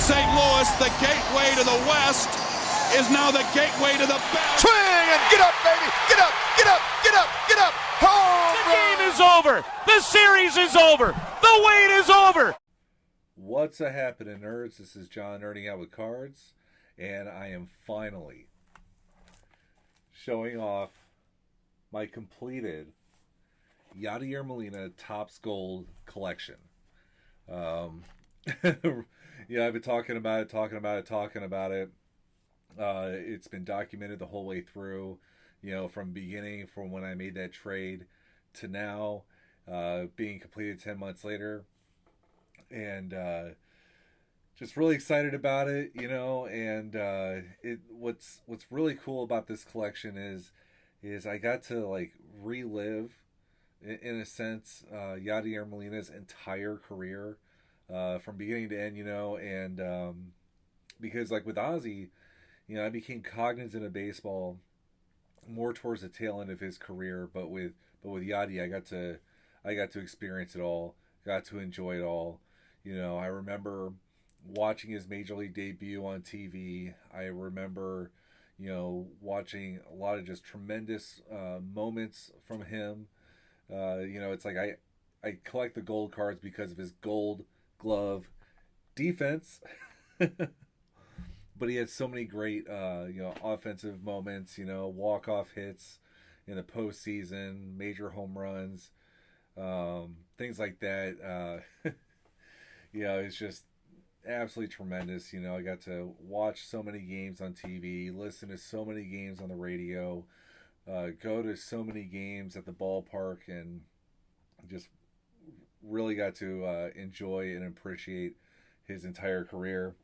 St. Louis, the gateway to the West, is now the gateway to the best. Swing and get up, baby! Get up! Get up! Get up! Get up! Home The game is over. The series is over. The wait is over. What's a happening, nerds? This is John Nerding Out with Cards, and I am finally showing off my completed Yadi Topps Gold collection. Yeah, I've been talking about it. It's been documented the whole way through, from beginning, from when I made that trade to now, being completed 10 months later. And just really excited about it, and what's really cool about this collection is I got to relive, in a sense, Yadier Molina's entire career, from beginning to end, and because with Ozzie, I became cognizant of baseball more towards the tail end of his career, but with Yadi, I got to experience it all, got to enjoy it all. I remember watching his major league debut on TV. I remember, watching a lot of just tremendous moments from him. It's like I collect the gold cards because of his Gold Glove defense. But he had so many great, offensive moments, walk-off hits in the postseason, major home runs, things like that. It's just absolutely tremendous. I got to watch so many games on TV, listen to so many games on the radio, go to so many games at the ballpark, and just really got to enjoy and appreciate his entire career.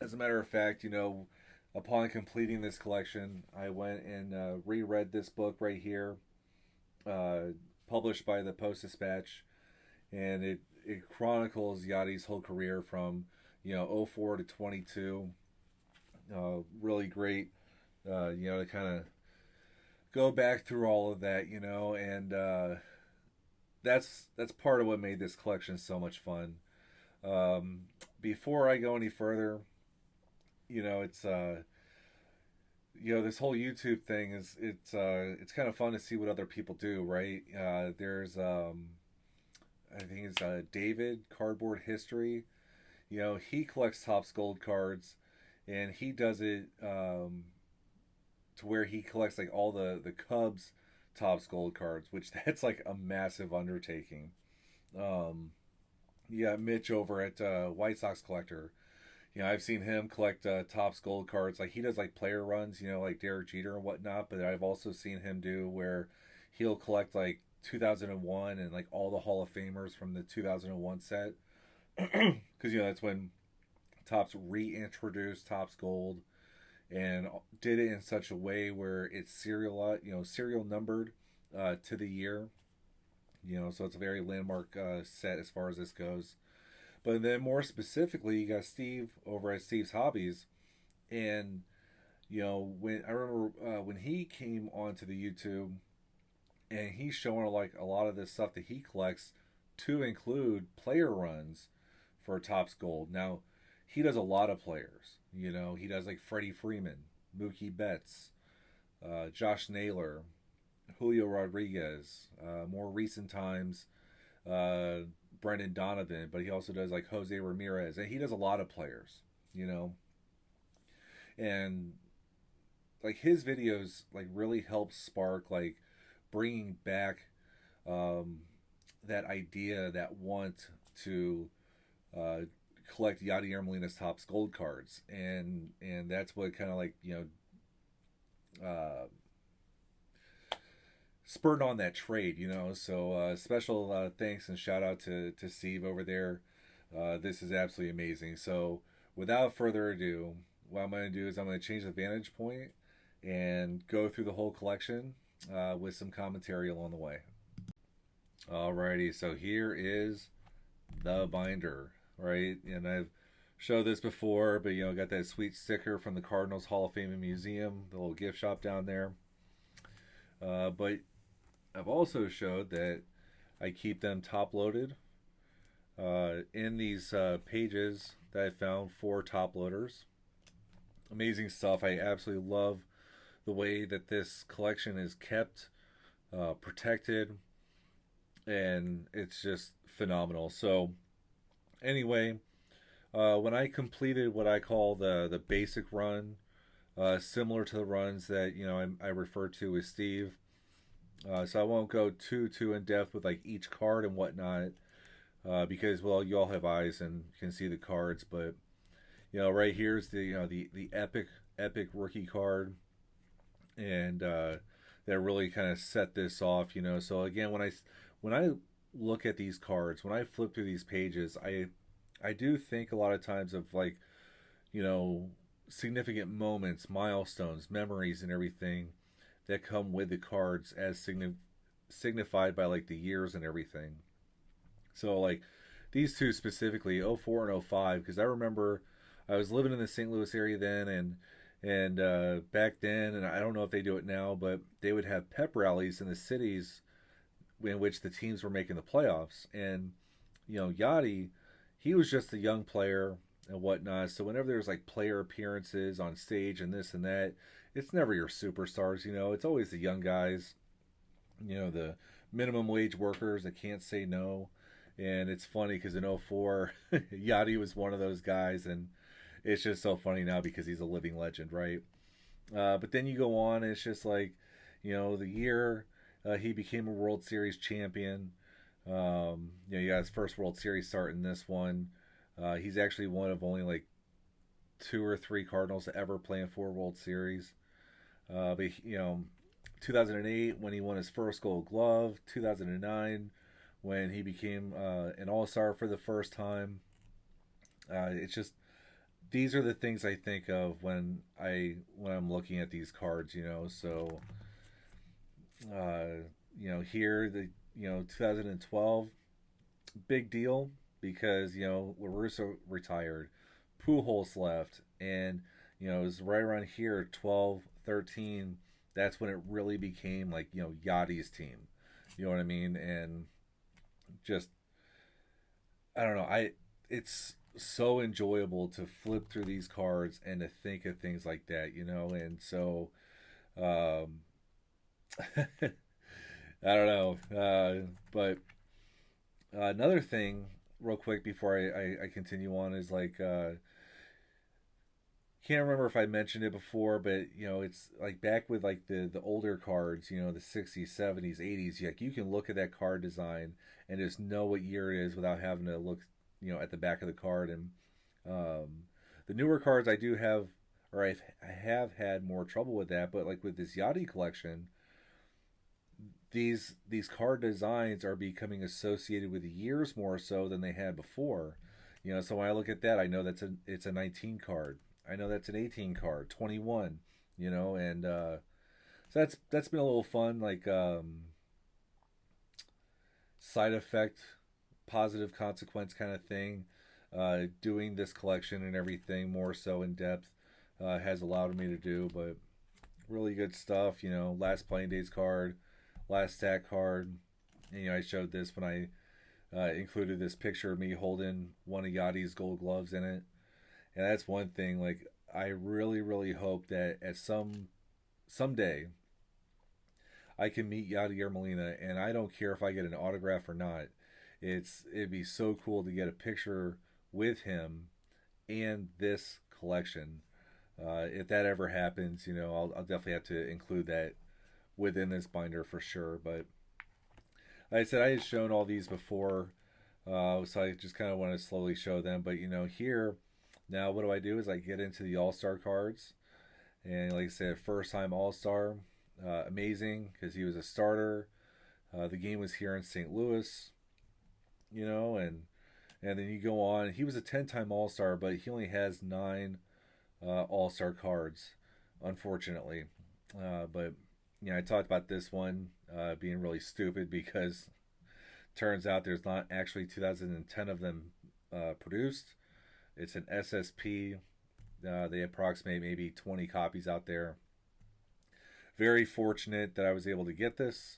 As a matter of fact, upon completing this collection, I went and reread this book right here, published by the Post-Dispatch, and it chronicles Yadi's whole career from 04 to 22. Really great, to kind of go back through all of that, and that's part of what made this collection so much fun. Before I go any further, it's this whole YouTube thing it's kind of fun to see what other people do, right? There's I think it's David Cardboard History. He collects Topps Gold cards, and he does it to where he collects all the Cubs Topps Gold cards, which that's a massive undertaking. Mitch over at White Sox Collector. I've seen him collect Topps Gold cards. He does player runs, like Derek Jeter and whatnot. But I've also seen him do where he'll collect 2001 and all the Hall of Famers from the 2001 set, because that's when Topps reintroduced Topps Gold and did it in such a way where it's serial numbered to the year. So it's a very landmark set as far as this goes. But then more specifically, you got Steve over at Steve's Hobbies, and when I remember when he came onto the YouTube, and he's showing a lot of this stuff that he collects, to include player runs for Topps Gold. Now, he does a lot of players. He does Freddie Freeman, Mookie Betts, Josh Naylor, Julio Rodriguez, more recent times, Brendan Donovan, but he also does Jose Ramirez, and he does a lot of players, and his videos really help spark bringing back that idea, that want to collect Yadier Molina's Topps Gold cards, and that's what kind of spurred on that trade, so special thanks and shout out to Steve over there. This is absolutely amazing. So without further ado, what I'm going to do is I'm going to change the vantage point and go through the whole collection with some commentary along the way. Alrighty, so here is the binder, right? And I've showed this before, but got that sweet sticker from the Cardinals Hall of Fame and Museum, the little gift shop down there. But I've also showed that I keep them top loaded in these pages that I found for top loaders. Amazing stuff. I absolutely love the way that this collection is kept, protected, and it's just phenomenal. So anyway, when I completed what I call the basic run, similar to the runs that I refer to with Steve, so I won't go too in depth with like each card and whatnot, because well, you all have eyes and can see the cards. But right here's the epic rookie card, and that really kind of set this off. So again, when I look at these cards, when I flip through these pages, I do think a lot of times of like significant moments, milestones, memories, and everything that come with the cards as signified by like the years and everything. So like these two specifically, '04 and '05, because I remember I was living in the St. Louis area then, and back then, and I don't know if they do it now, but they would have pep rallies in the cities in which the teams were making the playoffs. And Yadi, he was just a young player and whatnot. So whenever there's like player appearances on stage and this and that, it's never your superstars. It's always the young guys, the minimum wage workers that can't say no. And it's funny because in '04, Yadi was one of those guys, and it's just so funny now because he's a living legend, right? But then you go on, and it's just like, the year he became a World Series champion. He got his first World Series start in this one. He's actually one of only like 2 or 3 Cardinals to ever play in 4 World Series. But 2008 when he won his first Gold Glove. 2009 when he became an All-Star for the first time. It's just, these are the things I think of when I'm looking at these cards. So here the 2012, big deal because LaRusso retired, Pujols left, and it was right around here 12, 13. That's when it really became like Yadi's team. You know what I mean? And just, I don't know, it's so enjoyable to flip through these cards and to think of things like that, and so I don't know, but another thing real quick before I continue on is like, can't remember if I mentioned it before, but it's like back with like the older cards, the 60s, 70s, 80s, like you can look at that card design and just know what year it is without having to look at the back of the card. And the newer cards I do have, or I have had more trouble with that, but like with this Yadi collection, these card designs are becoming associated with the years more so than they had before. So when I look at that, I know it's a 19 card. I know that's an 18 card, 21, and so that's been a little fun, like side effect, positive consequence kind of thing. Doing this collection and everything more so in depth has allowed me to do, but really good stuff. Last playing days card, last stat card. And, I showed this when I included this picture of me holding one of Yadi's Gold Gloves in it. And that's one thing, like, I really, really hope that at someday I can meet Yadier Molina, and I don't care if I get an autograph or not. It'd be so cool to get a picture with him and this collection. If that ever happens, I'll definitely have to include that within this binder for sure. But like I said, I had shown all these before, so I just kind of want to slowly show them. But here, now what do is I get into the All-Star cards. And like I said, first time All-Star, amazing because he was a starter. The game was here in St. Louis, and then you go on. He was a 10-time All-Star, but he only has 9 All-Star cards, unfortunately. But I talked about this one being really stupid because turns out there's not actually 2010 of them produced. It's an SSP. They approximate maybe 20 copies out there. Very fortunate that I was able to get this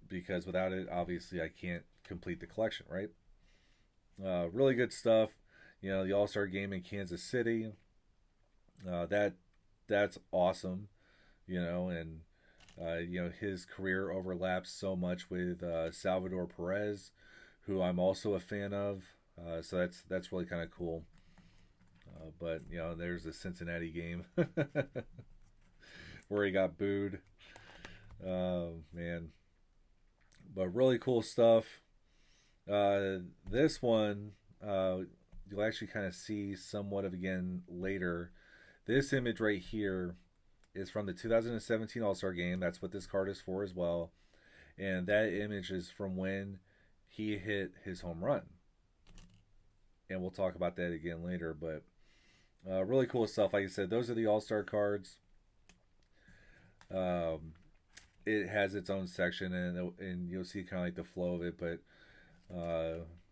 because without it, obviously, I can't complete the collection, right? Really good stuff. the All-Star game in Kansas City. That's awesome, and his career overlaps so much with Salvador Perez, who I'm also a fan of. So that's really kind of cool. But there's the Cincinnati game where he got booed. Man, but really cool stuff. This one you'll actually kind of see somewhat of again later. This image right here is from the 2017 All-Star Game. That's what this card is for as well. And that image is from when he hit his home run. And we'll talk about that again later. But really cool stuff. Like I said, those are the All-Star cards. It has its own section, and you'll see kind of like the flow of it. But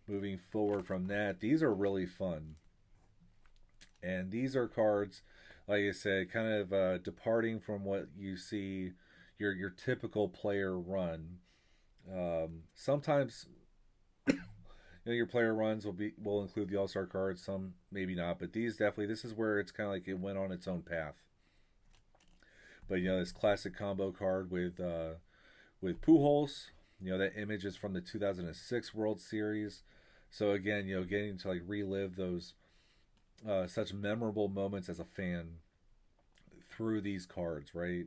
moving forward from that, these are really fun. And these are cards, like I said, kind of departing from what you see your typical player run. Sometimes your player runs will include the All-Star cards, some maybe not, but this is where it's kind of like it went on its own path. But this classic combo card with Pujols, that image is from the 2006 World Series. So again, getting to like relive those such memorable moments as a fan through these cards, right?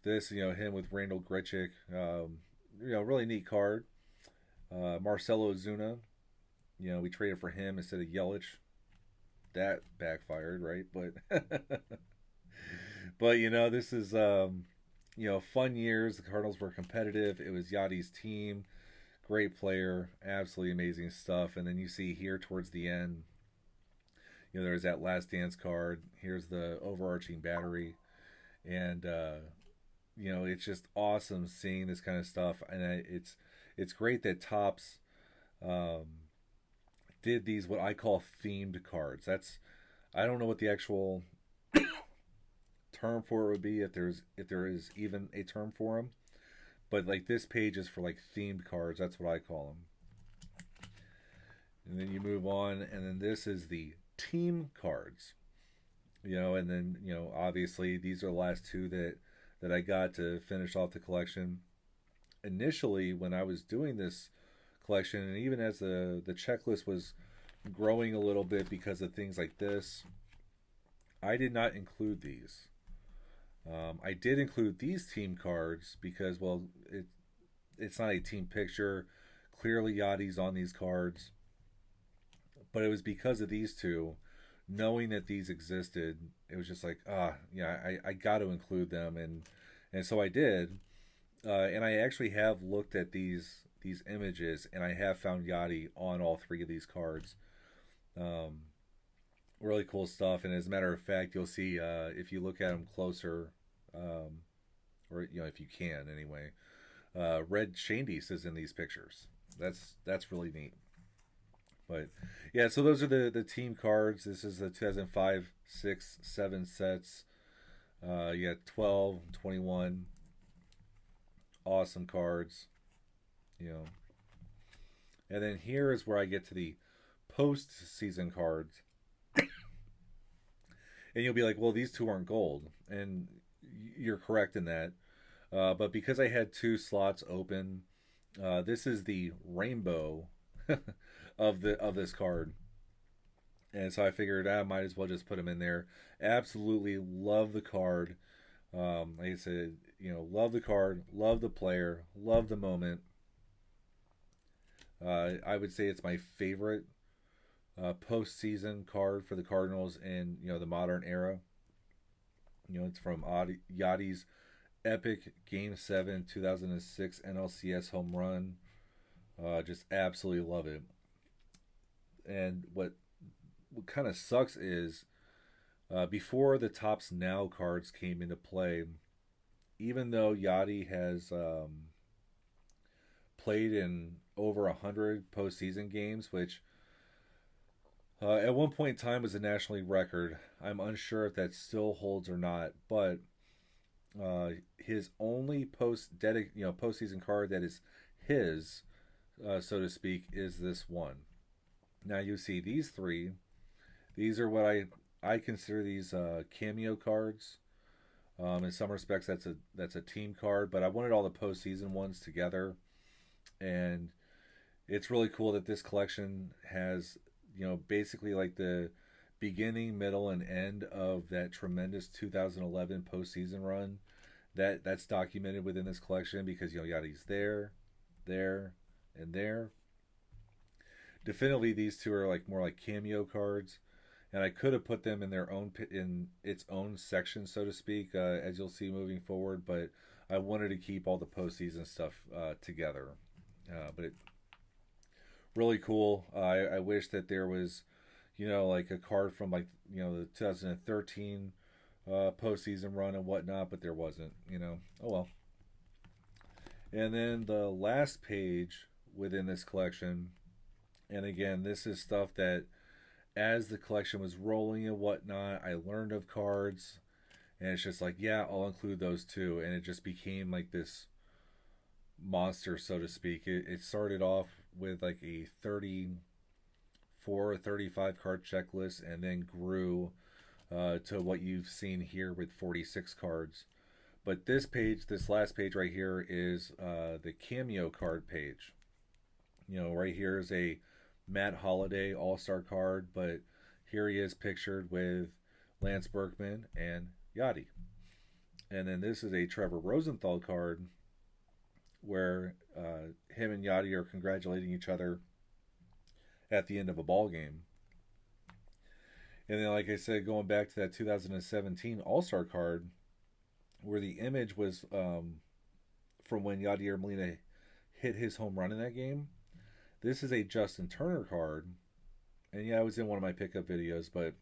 This, him with Randall Grichuk, really neat card. Marcelo Ozuna, we traded for him instead of Yelich. That backfired, right? But but this is fun years. The Cardinals were competitive. It was Yadi's team. Great player, absolutely amazing stuff. And then you see here towards the end, there's that Last Dance card. Here's the overarching battery. And, it's just awesome seeing this kind of stuff. And it's great that Topps did these, what I call themed cards. I don't know what the actual term for it would be, if there is even a term for them. But like this page is for like themed cards. That's what I call them. And then you move on, and then this is the team cards, and then obviously these are the last two that I got to finish off the collection. Initially, when I was doing this collection, and even as the checklist was growing a little bit because of things like this, I did not include these. I did include these team cards because, well, it's not a team picture. Clearly Yadi's on these cards. But it was because of these two, knowing that these existed, it was just like, I got to include them. And so I did. And I actually have looked at these images, and I have found Yadi on all three of these cards. Really cool stuff. And as a matter of fact, you'll see if you look at them closer, or if you can anyway, Red Shandies is in these pictures. That's really neat. But yeah, so those are the team cards. This is the 2005, 6, 7 sets. 12, 21. Awesome cards. And then here is where I get to the post-season cards. And you'll be like, well, these two aren't gold. And you're correct in that. But because I had two slots open, this is the rainbow of this card. And so I figured I might as well just put them in there. Absolutely love the card. Like I said, love the card, love the player, love the moment. I would say it's my favorite postseason card for the Cardinals in the modern era. It's from Yadi's epic Game 7 2006 NLCS home run. Just absolutely love it. And what kind of sucks is before the Topps Now cards came into play, even though Yadi has played in over 100 postseason games, which at one point in time was a national league record. I'm unsure if that still holds or not, but his only postseason card that is his, so to speak, is this one. Now you see these three. These are what I consider these cameo cards. In some respects, that's a team card, but I wanted all the postseason ones together, and it's really cool that this collection has, basically like the beginning, middle, and end of that tremendous 2011 postseason run. That's documented within this collection because Yadi's there, and there. Definitely, these two are like more like cameo cards, and I could have put them in its own section, so to speak, as you'll see moving forward. But I wanted to keep all the postseason stuff together. But really cool. I wish that there was, like a card from like the 2013 postseason run and whatnot, but there wasn't. Oh well. And then the last page within this collection, and again, this is stuff that as the collection was rolling and whatnot, I learned of cards, and it's just like, yeah, I'll include those too, and it just became like this monster, so to speak. It started off with like a 34 or 35 card checklist, and then grew to what you've seen here with 46 cards. But this last page right here is the cameo card page. Right here is a Matt Holliday All-Star card, but here he is pictured with Lance Berkman and Yadi. And then this is a Trevor Rosenthal card where him and Yadi are congratulating each other at the end of a ball game. And then, like I said, going back to that 2017 All-Star card, where the image was from when Yadier Molina hit his home run in that game. This is a Justin Turner card. And yeah, I was in one of my pickup videos, but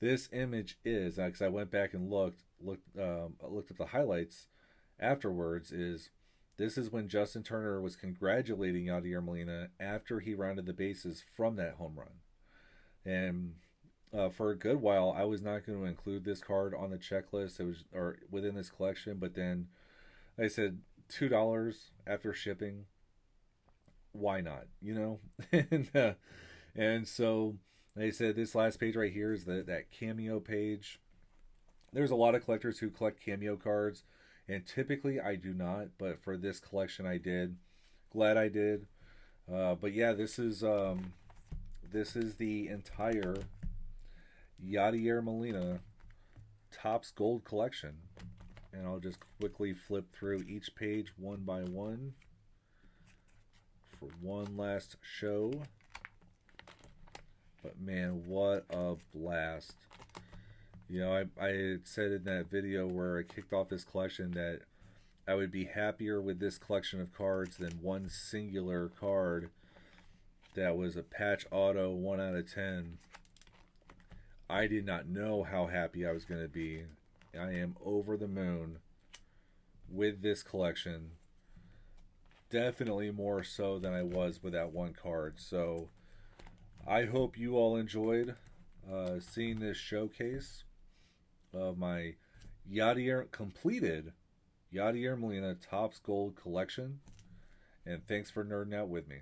this image is, because I went back and looked at the highlights afterwards, this is when Justin Turner was congratulating Yadier Molina after he rounded the bases from that home run. And for a good while, I was not going to include this card on the checklist. It was, or within this collection, but then I said $2 after shipping. Why not? And so they said this last page right here is that cameo page. There's a lot of collectors who collect cameo cards, and typically I do not, but for this collection I did. Glad I did. But yeah, this is the entire Yadier Molina Topps Gold collection, and I'll just quickly flip through each page one by one for one last show. But man, what a blast. I said in that video where I kicked off this collection that I would be happier with this collection of cards than one singular card that was a patch auto 1 out of 10. I did not know how happy I was going to be. I am over the moon with this collection. Definitely more so than I was with that one card. So I hope you all enjoyed seeing this showcase of my completed Yadier Molina Topps Gold collection. And thanks for nerding out with me.